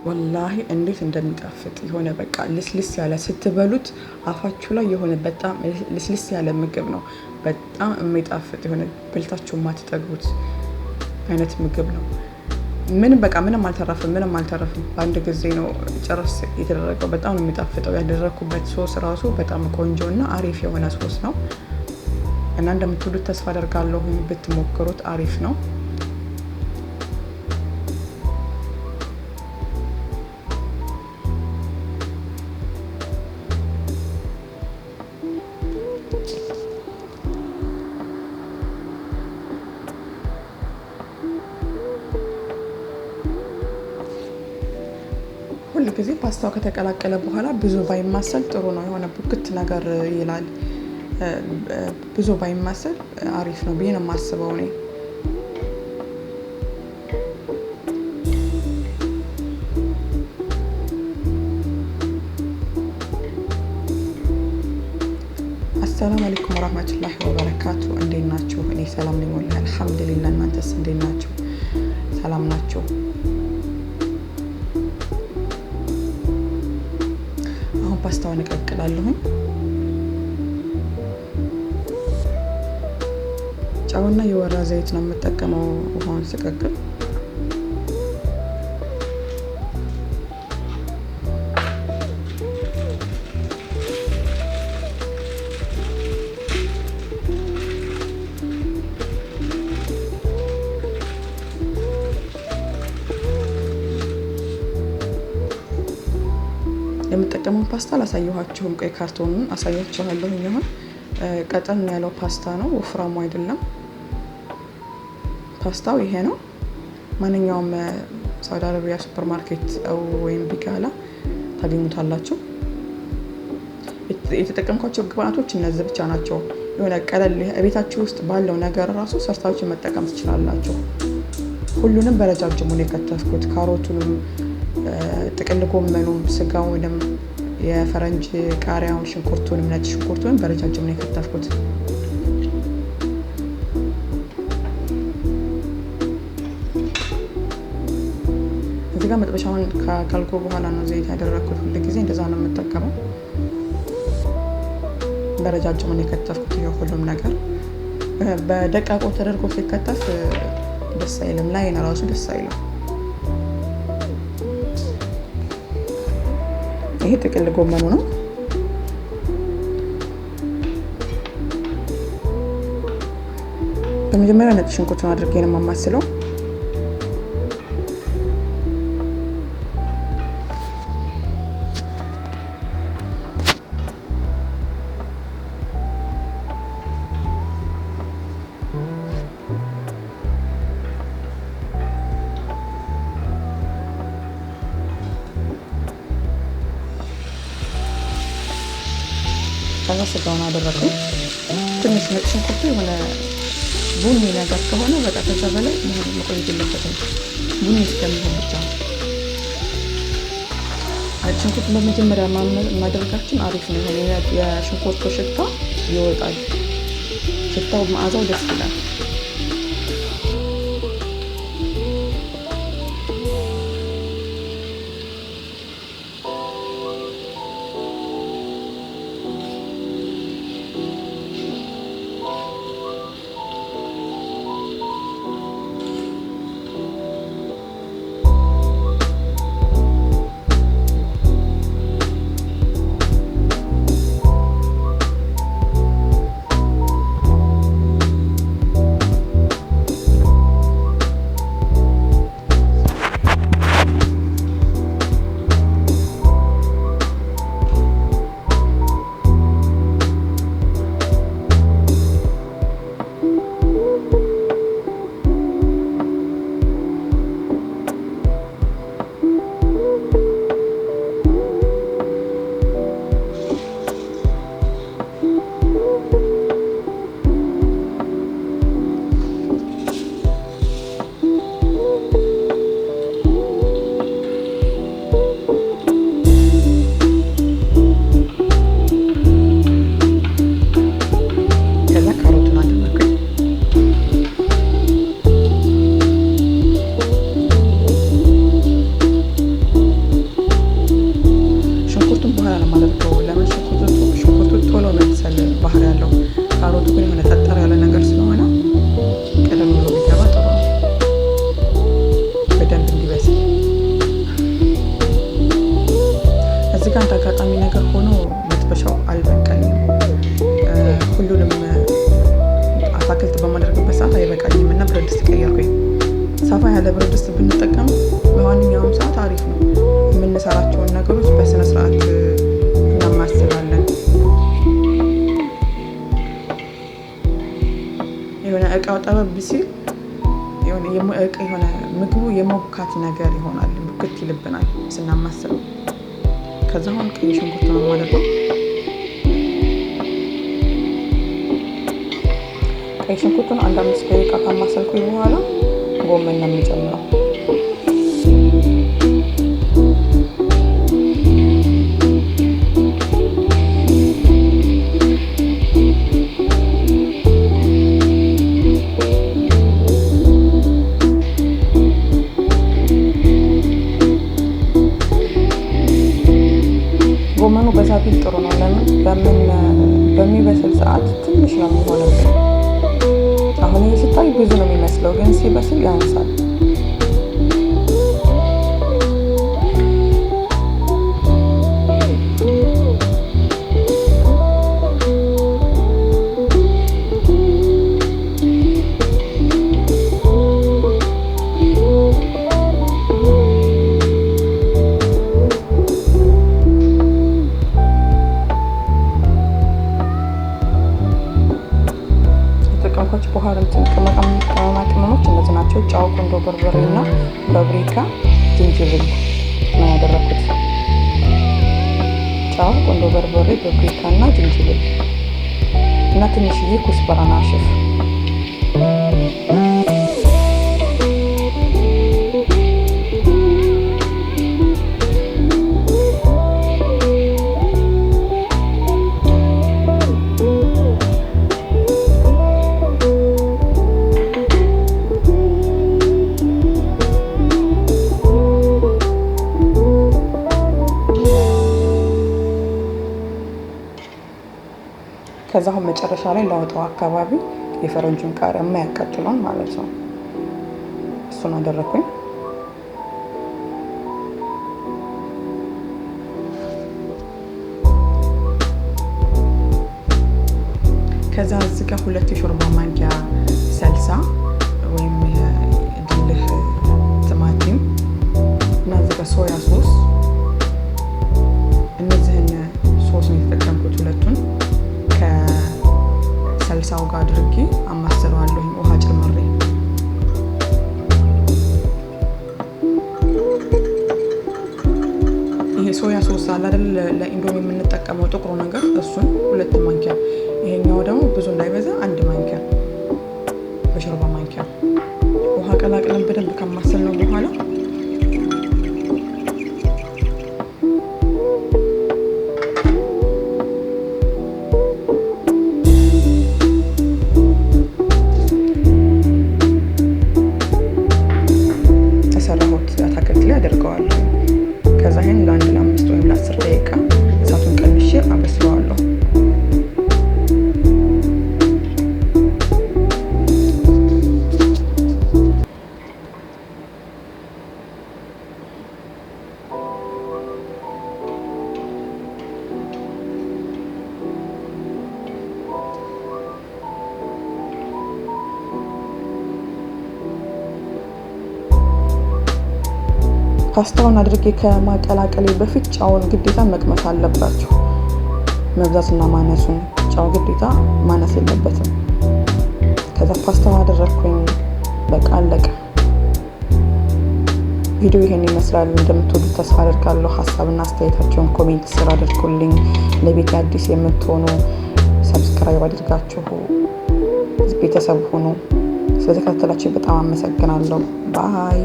ወላሂ እንዴት እንደሚጣፍጥ የሆነ በቃ ልስልስ ያለ ስትበሉት አፋችሁ ላይ የሆነ በጣም ልስልስ ያለ ምግብ ነው። በጣም የሚጣፍጥ የሆነ በልታችሁ ማትጠግቡት አይነት ምግብ ነው። ምንም በቃ ምንም አልተረፍም። በአንድ ጊዜ ነው ጨረስ የተደረገው። በጣም ነው የሚጣፍጠው። ያደረኩበት ሶስ ራሱ በጣም ቆንጆ እና አሪፍ የሆነ ሶስ ነው እና እንደምትወዱት ተስፋ አደርጋለሁ። ብትሞክሩት አሪፍ ነው። ሁል ጊዜ ፓስታው ከተቀላቀለ በኋላ ብዙ ባይማሰል ጥሩ ነው። የሆነ ቡክት ነገር ይላል። ብዙ ባይማሰል አሪፍ ነው ብዬ ነው የማስበው እኔ። አሰላሙ አለይኩም ወራህመቱላሂ ወበረካቱ። እንዴት ናችሁ? እኔ ሰላም ነኝ ወላሂ አልሐምዱሊላህ። እናንተስ እንዴት ናችሁ? ሰላም ናችሁ? ፓስታውን እቀቅላለሁኝ። ጨውና የወራ ዘይት ነው የምጠቀመው ውሃውን ስቀቅል። የምጠቀመውን ፓስታ አላሳየኋችሁም። ቀይ ካርቶኑን አሳያችኋለሁ። ይሁን ቀጠን ያለው ፓስታ ነው፣ ወፍራሙ አይደለም። ፓስታው ይሄ ነው። ማንኛውም ሳውዲ አረቢያ ሱፐር ማርኬት ወይም ቢጋላ ታገኙታላችሁ። የተጠቀምኳቸው ግብአቶች እነዚህ ብቻ ናቸው። የሆነ ቀለል ቤታችሁ ውስጥ ባለው ነገር ራሱ ሰርታችሁ መጠቀም ትችላላችሁ። ሁሉንም በረጃጅሙ ነው የከተፍኩት። ካሮቱንም፣ ጥቅል ጎመኑም፣ ስጋውንም፣ የፈረንጅ ቃሪያውን፣ ሽንኩርቱንም፣ ነጭ ሽንኩርቱንም በረጃጅሙ ነው የከተፍኩት። እዚህ ጋር መጥበሻውን ካጋልኩ በኋላ ነው ዘይት ያደረኩት። ሁሉ ጊዜ እንደዛ ነው የምጠቀመው። በረጃጅሙ ነው የከተፍኩት። ይሄ ሁሉም ነገር በደቃቁ ተደርጎ ሲከተፍ ደስ አይልም፣ ላይን ራሱ ደስ አይልም። ይሄ ጥቅል ጎመኑ ነው። በመጀመሪያ ነጭ ሽንኩርቱን አድርጌ ነው የማማስለው። ከዛ ስጋውን አደረኩኝ። ትንሽ ነጭ ሽንኩርቱ የሆነ ቡኒ ነገር ከሆነ በቃ ከዛ በላይ መቆየት የለበትም። ቡኒ እስከሚሆን ብቻ ነው። ነጭ ሽንኩርት በመጀመሪያ ማድረጋችን አሪፍ ነው። የሽንኩርቱ ሽታ ይወጣል። ሽታው መዓዛው ደስ ይላል። አጋጣሚ ነገር ሆኖ መጥበሻው አልበቃኝም። ሁሉንም አታክልት በማደርግበት ሰዓት አይበቃኝም እና ብረት ድስት ቀየርኩኝ። ሰፋ ያለ ብረት ድስት ብንጠቀም በማንኛውም ሰዓት አሪፍ ነው። የምንሰራቸውን ነገሮች በስነ ስርዓት እናማስላለን። የሆነ እቃው ጠበብ ሲል የሆነ ምግቡ የሞካት ነገር ይሆናል፣ ቡክት ይልብናል ስናማስለው። ከዛ አሁን ቀይ ሽንኩርት ነው የማደርገው። ቀይ ሽንኩርቱን 1-5 ደቂቃ ካማሰልኩኝ በኋላ ጎመን ነው የሚጨምረው። ጎመኑ በዛ ቢል ጥሩ ነው። ለምን በሚበስል ሰዓት ትንሽ ነው የሚሆንብን። አሁን ይህ ሲታይ ብዙ ነው የሚመስለው፣ ግን ሲበስል ያንሳል። ቅመማ ቅመሞች እነዚህ ናቸው። ጫው፣ ቁንዶ በርበሬ እና ፓፕሪካ፣ ዝንጅብል ነው ያደረኩት። ጫው፣ ቁንዶ በርበሬ፣ ፓፕሪካ እና ዝንጅብል እና ትንሽዬ ኩስበራ ናሽፍ። ከዛ አሁን መጨረሻ ላይ ላወጣው አካባቢ የፈረንጁን ቃሪያ የማያቃጥለውን ማለት ነው እሱን አደረኩኝ። ከዛ እዚህ ጋር 2 የሾርባ ማንኪያ ሰልሳ ወይም ድልህ ቲማቲም እና እዚህ ጋር ሶያ ሶስ፣ እነዚህን ሶስ ነው የተጠቀምኩት ሁለቱን ከሰልሳው ጋር አድርጌ አማስለዋለሁ ውሃ ጨምሬ። ይሄ ሶያ ሶስ አለ አይደል ለኢንዶሚ የምንጠቀመው ጥቁሩ ነገር፣ እሱን 2 ማንኪያ፣ ይሄኛው ደግሞ ብዙ እንዳይበዛ 1 ማንኪያ በሾርባ ማንኪያ ውሃ ቀላቅለን በደንብ ከማሰልነው በኋላ አታክልት ላይ አደርገዋለሁ። ከዛ ይሄን ለ5 ወይም ለ10 ደቂቃ እሳቱን ቀንሼ አበስለዋለሁ። ፓስታውን አድርጌ ከማቀላቀሌ በፊት ጫውን ግዴታ መቅመስ አለባችሁ። መብዛትና ማነሱን ጫው ግዴታ ማነስ የለበትም። ከዛ ፓስታውን አደረኩኝ፣ በቃ አለቀ። ቪዲዮ ይሄን ይመስላል። እንደምትወዱት ተስፋ አደርጋለሁ። ሀሳብና አስተያየታችሁን ኮሜንት ስር አድርጉልኝ። ለቤት አዲስ የምትሆኑ ሰብስክራይብ አድርጋችሁ ቤተሰብ ሁኑ። ስለተከታተላችሁ በጣም አመሰግናለሁ። ባይ